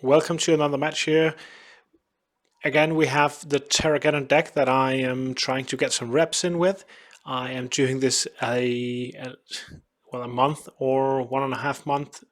Welcome to another match here. Again, we have the Terrageddon deck that I am trying to get some reps in with. I am doing this a month or 1.5 months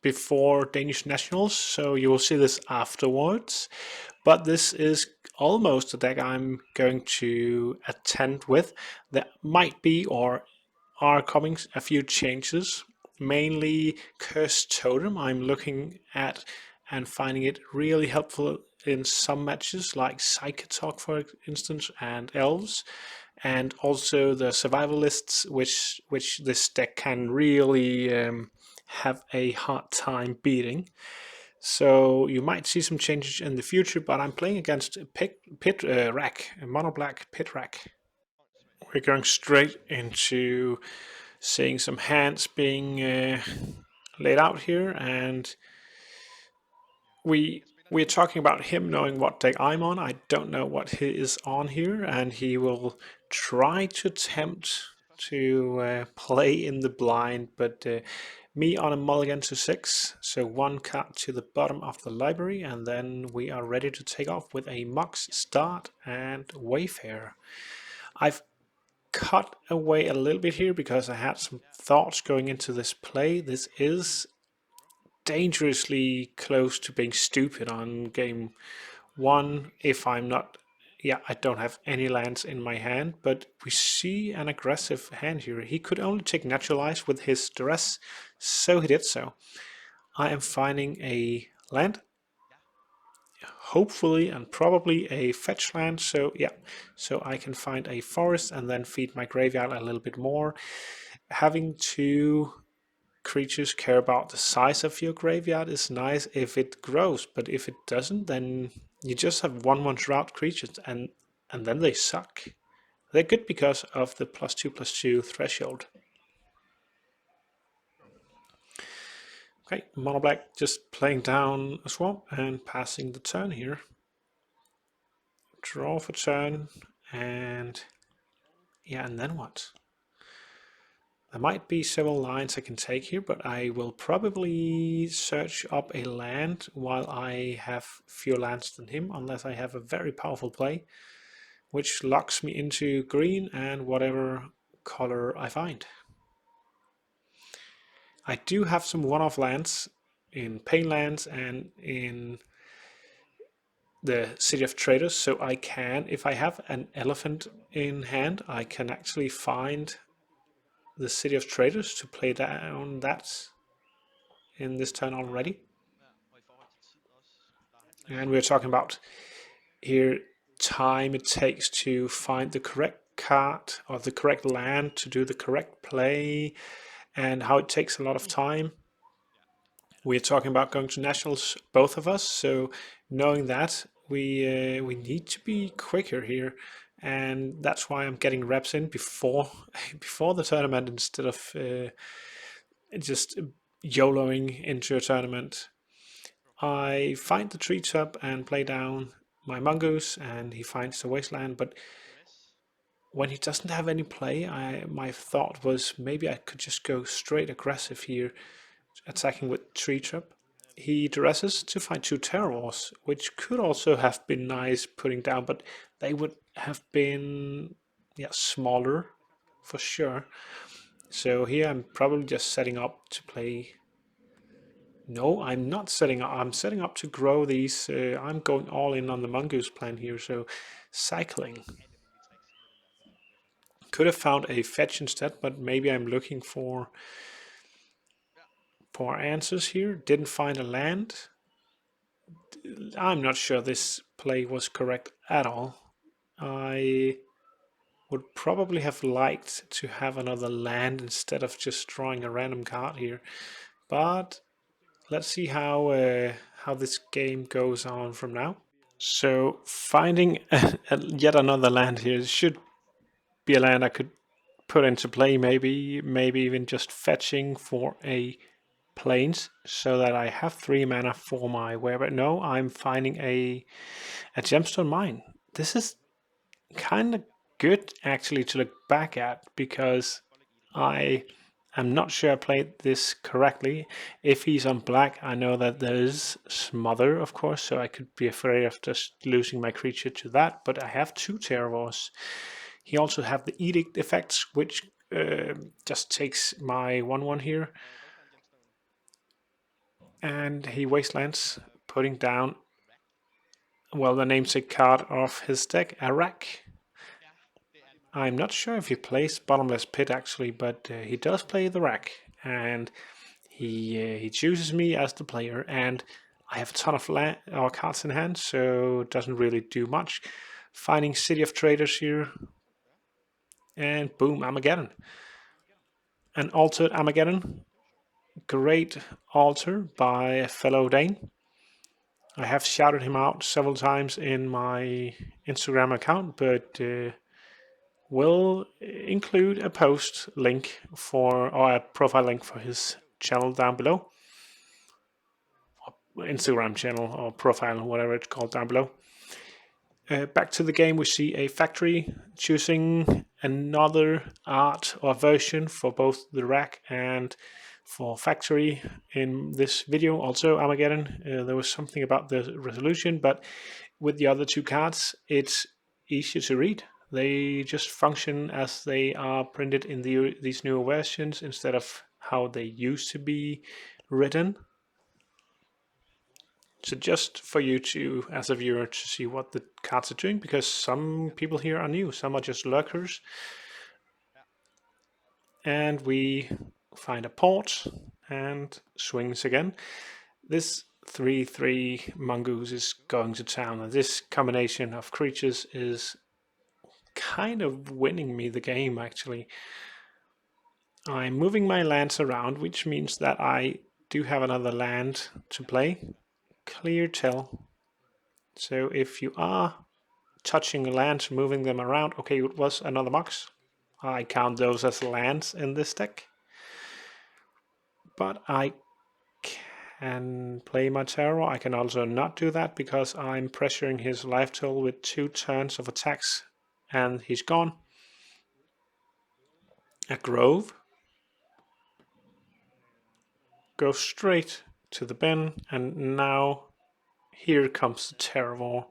before Danish Nationals, so you will see this afterwards. But this is almost the deck I'm going to attend with. There might be or are coming a few changes, mainly Cursed Totem. I'm looking at and finding it really helpful in some matches like Psychotalk, for instance, and Elves, and also the survival lists, which this deck can really have a hard time beating. So you might see some changes in the future, but I'm playing against a mono black pit rack. We're going straight into seeing some hands being laid out here, and we're talking about him knowing what deck I'm on. I don't know what he is on here, and he will try to attempt to play in the blind, but me on a mulligan to 6, so 1 card to the bottom of the library, and then we are ready to take off with a Mox Start and Wayfarer. I've cut away a little bit here because I had some thoughts going into this play. This is dangerously close to being stupid on game 1 if I'm not. Yeah, I don't have any lands in my hand, but we see an aggressive hand here. He could only take Naturalize with his duress, so he did so. I am finding a land, hopefully and probably a fetch land, so yeah, so I can find a forest and then feed my graveyard a little bit more. Having two creatures care about the size of your graveyard is nice if it grows, but if it doesn't, then you just have 1/1 drought creatures, and then they suck. They're good because of the +2/+2 threshold. Okay, mono black just playing down a swamp and passing the turn here. Draw for turn, and yeah, and then what? There might be several lines I can take here, but I will probably search up a land while I have fewer lands than him, unless I have a very powerful play, which locks me into green and whatever color I find. I do have some one-off lands in Painlands and in the City of Traitors, so I can, if I have an elephant in hand, I can actually find the City of Traitors to play down that in this turn already. And we're talking about here time it takes to find the correct card or the correct land to do the correct play, and how it takes a lot of time. We're talking about going to nationals, both of us, so knowing that we need to be quicker here, and that's why I'm getting reps in before before the tournament instead of just YOLOing into a tournament. I find the Treetop and play down my Mongoose, and he finds the Wasteland, but when he doesn't have any play, my thought was maybe I could just go straight aggressive here, attacking with Treetop. He dresses to find 2 Terravores, which could also have been nice putting down, but they would have been smaller for sure. So here I'm probably just setting up to play. No, I'm not setting up. I'm setting up to grow these. I'm going all in on the Mongoose plan here, so cycling. Could have found a fetch instead, but maybe I'm looking for answers here. Didn't find a land. I'm not sure this play was correct at all. I would probably have liked to have another land instead of just drawing a random card here, but let's see how this game goes on from now. So finding yet another land here should be a land I could put into play, maybe even just fetching for a plains so that I have 3 mana for my wherever. No, I'm finding a Gemstone Mine. This is kind of good actually to look back at, because I I'm not sure I played this correctly. If he's on black, I know that there's Smother, of course, so I could be afraid of just losing my creature to that, but I have 2 Terravores. He also have the Edict effects, which just takes my 1/1 here. And he Wastelands, putting down, well, the namesake card of his deck, Arak. I'm not sure if he plays Bottomless Pit actually, but he does play the Rack, and he chooses me as the player, and I have a ton of cards in hand, so it doesn't really do much. Finding City of Traitors here, and boom, Armageddon. An altered Armageddon, great altar by a fellow Dane. I have shouted him out several times in my Instagram account, but will include a post link or a profile link for his channel down below. Instagram channel or profile, whatever it's called down below. Back to the game, we see a factory choosing another art or version for both the rack and for factory in this video. Also Armageddon, there was something about the resolution, but with the other 2 cards, it's easier to read. They just function as they are printed in these newer versions instead of how they used to be written. So just for you to, as a viewer, to see what the cards are doing, because some people here are new, some are just lurkers. And we find a port and swings again. This 3/3 Mongoose is going to town, and this combination of creatures is kind of winning me the game actually. I'm moving my lands around, which means that I do have another land to play. Clear tell. So if you are touching lands, moving them around, okay, it was another Mox. I count those as lands in this deck. But I can play my Terravore. I can also not do that because I'm pressuring his life total with 2 turns of attacks and he's gone. A Grove. Go straight to the bin, and now here comes the Terravore.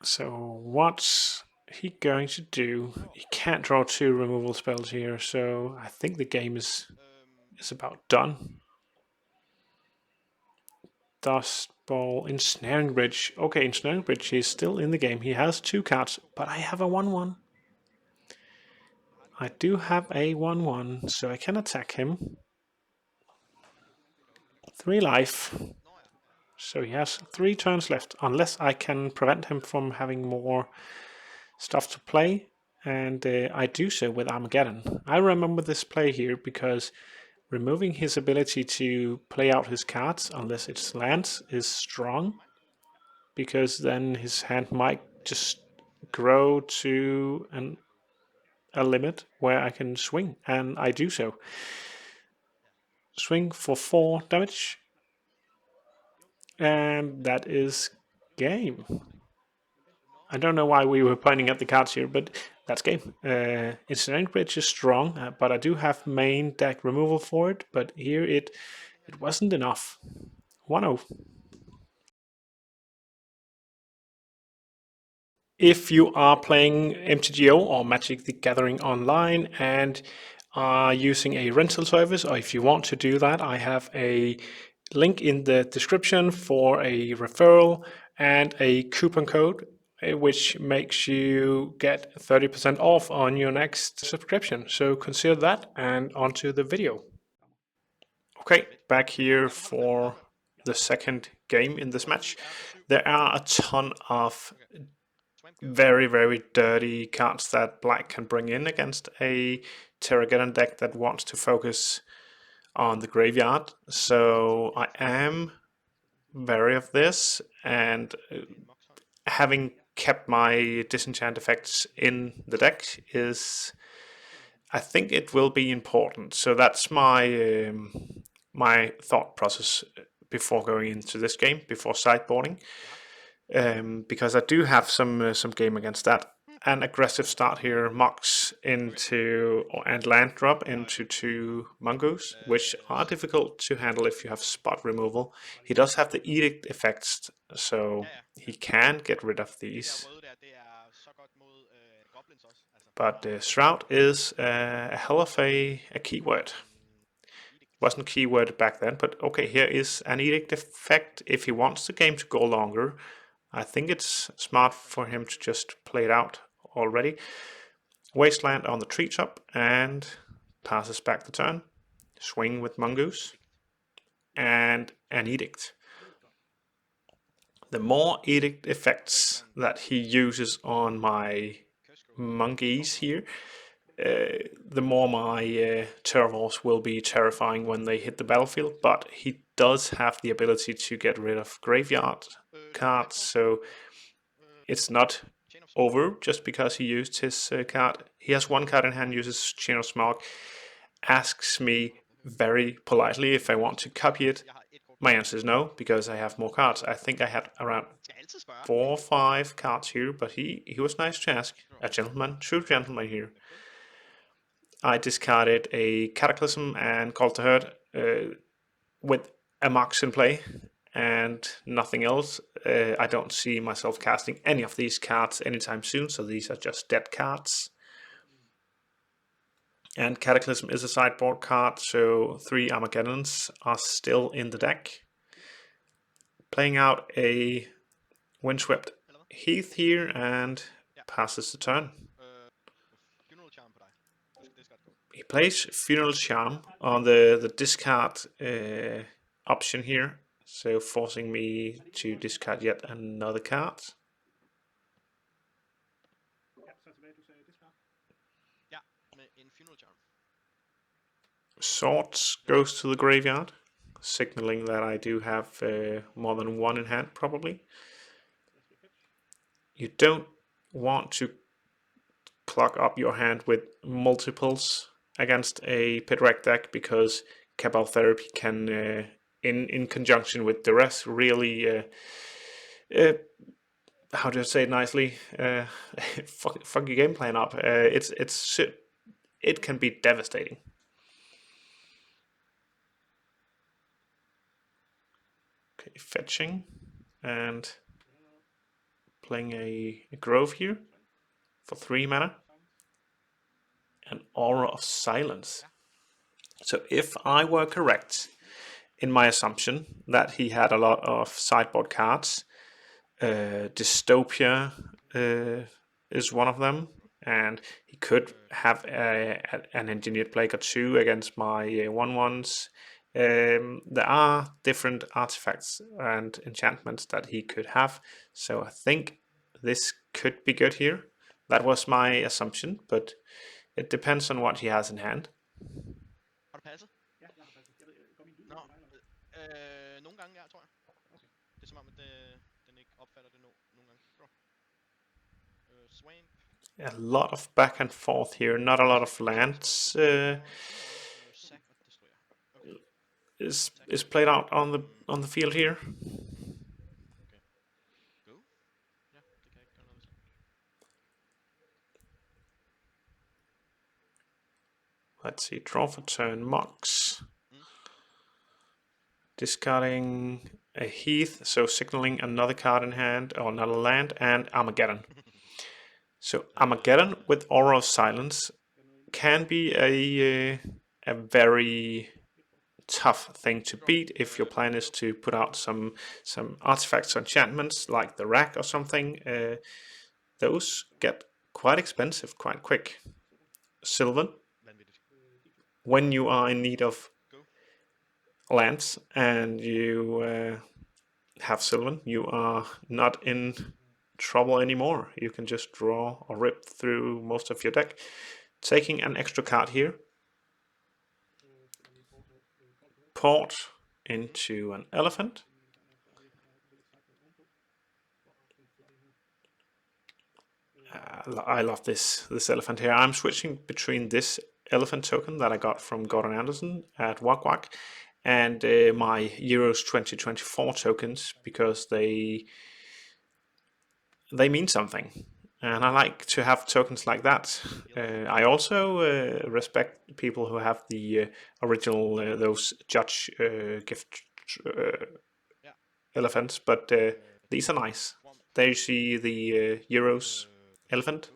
So what's he going to do? He can't draw 2 removal spells here, so I think the game is about done. Dust Ball, Ensnaring Bridge. Okay, Ensnaring Bridge, he's still in the game. He has 2 cards, but I have a 1/1. I do have a 1/1, so I can attack him. 3 life. So he has 3 turns left, unless I can prevent him from having more stuff to play. And I do so with Armageddon. I remember this play here because removing his ability to play out his cards, unless it's lands, is strong. Because then his hand might just grow to a limit where I can swing, and I do so. Swing for 4 damage, and that is game. I don't know why we were pointing at the cards here, but that's game. Ensnaring Bridge is strong, but I do have main deck removal for it, but here it wasn't enough. 1-0. If you are playing MTGO or Magic the Gathering online and are using a rental service, or if you want to do that, I have a link in the description for a referral and a coupon code which makes you get 30% off on your next subscription. So consider that, and onto the video. Okay, back here for the second game in this match. There are a ton of very, very dirty cards that black can bring in against a Terrageddon deck that wants to focus on the graveyard. So I am wary of this, and having kept my Disenchant effects in the deck is, I think it will be important. So that's my my thought process before going into this game, before sideboarding. Because I do have some game against that. an aggressive start here. Mox into and land drop into 2 Mongoose, which are difficult to handle if you have spot removal. He does have the edict effects, so he can get rid of these. But Shroud is a hell of a keyword. Wasn't keyworded back then, but okay, here is an edict effect. If he wants the game to go longer, I think it's smart for him to just play it out already. Wasteland on the Treetop and passes back the turn. Swing with Mongoose and an edict. The more edict effects that he uses on my monkeys here, the more my Terravores will be terrifying when they hit the battlefield, but he does have the ability to get rid of graveyard cards, so it's not over just because he used his card. He has 1 card in hand, uses Chain of Smog, asks me very politely if I want to copy it. My answer is no, because I have more cards. I think I had around 4 or 5 cards here, but he was nice to ask. A gentleman, true gentleman here. I discarded a Cataclysm and Call to Herd with a Mox in play and nothing else. I don't see myself casting any of these cards anytime soon, so these are just dead cards. And Cataclysm is a sideboard card, so 3 Armageddons are still in the deck. Playing out a Windswept Heath here and passes the turn. He plays Funeral Charm on the discard option here, so forcing me to discard yet another card. Swords goes to the graveyard, signaling that I do have more than 1 in hand, probably. You don't want to clog up your hand with multiples against a pit wreck deck, because Cabal Therapy can, in conjunction with the rest, really, how do I say it nicely, fuck your game plan up. It can be devastating. Okay, fetching and playing a Grove here for 3 mana. An Aura of Silence. So if I were correct in my assumption that he had a lot of sideboard cards, Dystopia is one of them, and he could have an Engineered Plague or 2 against my 1/1s. There are different artifacts and enchantments that he could have, so I think this could be good here. That was my assumption, but it depends on what he has in hand. Har du passet? Ja, jeg har passet. Nå, nogle gange ja, tror jeg. Okay. Det er som om, at den ikke opfatter det nogle gange. Swamp. A lot of back and forth here, not a lot of lands is played out on the field here. Okay. Go. Ja, det kan jeg ikke gøre noget ved. Let's see, draw for turn, Mox. Discarding a Heath, so signaling another card in hand, or another land, and Armageddon. So Armageddon with Aura of Silence can be a very tough thing to beat if your plan is to put out some artifacts or enchantments like the Rack or something. Those get quite expensive quite quick. Sylvan, when you are in need of lands and you have Sylvan, you are not in trouble anymore. You can just draw or rip through most of your deck. Taking an extra card here. Port into an elephant. I love this elephant here. I'm switching between this elephant token that I got from Gordon Anderson at Wak Wak and my Euros 2024 tokens, because they mean something. And I like to have tokens like that. I also respect people who have the original, those judge gift Ja. elephants, but these are nice. There you see the Euros elephant.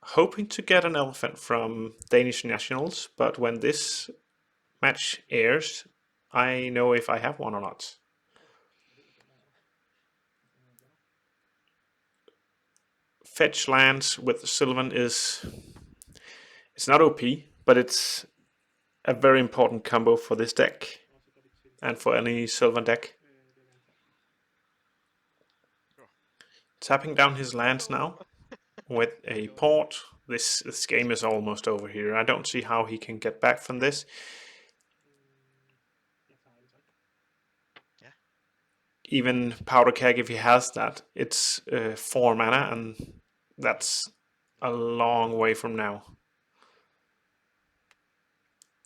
Hoping to get an elephant from Danish nationals, but when this match airs, I know if I have one or not. Fetch lands with Sylvan is... It's not OP, but it's a very important combo for this deck. And for any Sylvan deck. Tapping down his lands now with a port. This game is almost over here. I don't see how he can get back from this. Even Powder Keg, if he has that, it's 4 mana, and that's a long way from now.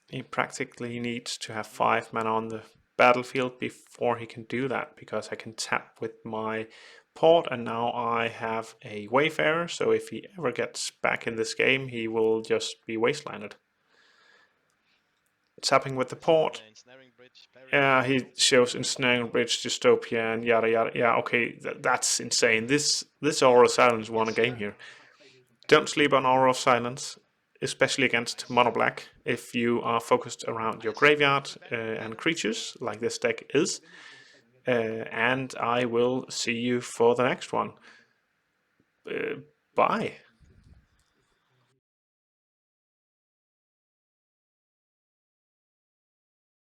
He practically needs to have 5 mana on the battlefield before he can do that, because I can tap with my port, and now I have a Wayfarer, so if he ever gets back in this game, he will just be wastelanded. Tapping with the port. Yeah, he shows Ensnaring Bridge, Dystopia, and yada yada. Yeah, okay, that's insane. This Aura of Silence won a game here. Don't sleep on Aura of Silence, especially against mono black. If you are focused around your graveyard and creatures, like this deck is. And I will see you for the next one. Bye.